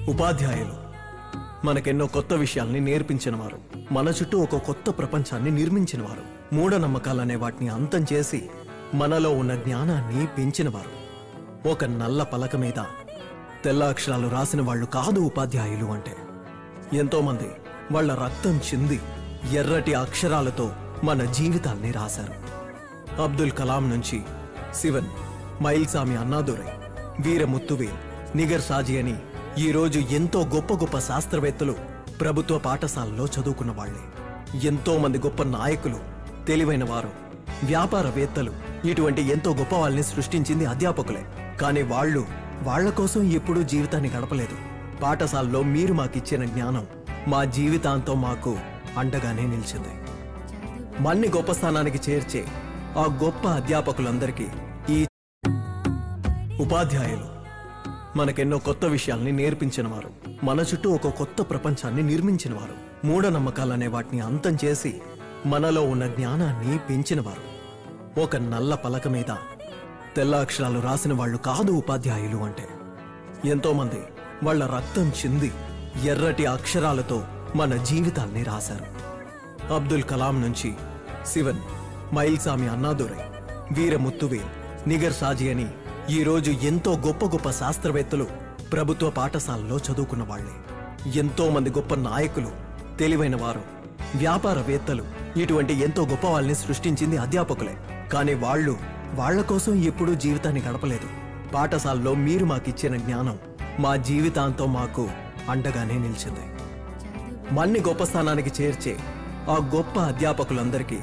ఉపాధ్యాయులు మనకెన్నో కొత్త విషయాల్ని నేర్పించినవారు, మన చుట్టూ ఒక కొత్త ప్రపంచాన్ని నిర్మించినవారు, మూఢనమ్మకాలనే వాటిని అంతం చేసి మనలో ఉన్న జ్ఞానాన్ని పెంచినవారు. ఒక నల్ల పలక మీద తెల్ల అక్షరాలు రాసిన వాళ్ళు కాదు ఉపాధ్యాయులు అంటే. ఎంతోమంది వాళ్ళ రక్తం చింది ఎర్రటి అక్షరాలతో మన జీవితాల్ని రాశారు. అబ్దుల్ కలాం నుంచి శివన్, మైల్సామి అన్నాదురై, వీరముత్తువేల్, నిగర్ సాజీ అని ఈరోజు ఎంతో గొప్ప గొప్ప శాస్త్రవేత్తలు ప్రభుత్వ పాఠశాలలో చదువుకున్న వాళ్లే. ఎంతో మంది గొప్ప నాయకులు, తెలివైన వారు, వ్యాపారవేత్తలు, ఇటువంటి ఎంతో గొప్ప వాళ్ళని సృష్టించింది అధ్యాపకులే. కానీ వాళ్ల కోసం ఎప్పుడూ జీవితాన్ని గడపలేదు. పాఠశాలలో మీరు మాకిచ్చిన జ్ఞానం మా జీవితాంతం మాకు అండగానే నిలిచింది. మన్ని గొప్ప స్థానానికి చేర్చే ఆ గొప్ప అధ్యాపకులందరికీ ఈ ఉపాధ్యాయులు మనకెన్నో కొత్త విషయాల్ని నేర్పించినవారు, మన చుట్టూ ఒక కొత్త ప్రపంచాన్ని నిర్మించినవారు, మూఢనమ్మకాలనే వాటిని అంతం చేసి మనలో ఉన్న జ్ఞానాన్ని పెంచినవారు. ఒక నల్ల పలక మీద తెల్ల అక్షరాలు రాసిన వాళ్ళు కాదు ఉపాధ్యాయులు అంటే. ఎంతోమంది వాళ్ళ రక్తం చింది ఎర్రటి అక్షరాలతో మన జీవితాల్ని రాశారు. అబ్దుల్ కలాం నుంచి శివన్, మైల్సామి అన్నాదురై, వీరముత్తువేల్, నిగర్ సాజీ అని ఈరోజు ఎంతో గొప్ప గొప్ప శాస్త్రవేత్తలు ప్రభుత్వ పాఠశాలలో చదువుకున్న వాళ్లే. ఎంతో మంది గొప్ప నాయకులు, తెలివైన వారు, వ్యాపారవేత్తలు, ఇటువంటి ఎంతో గొప్ప వాళ్ళని సృష్టించింది అధ్యాపకులే. కానీ వాళ్ల కోసం ఎప్పుడూ జీవితాన్ని గడపలేదు. పాఠశాలలో మీరు మాకిచ్చిన జ్ఞానం మా జీవితాంతం మాకు అండగానే నిలిచింది. మన్ని గొప్ప స్థానానికి చేర్చే ఆ గొప్ప అధ్యాపకులందరికీ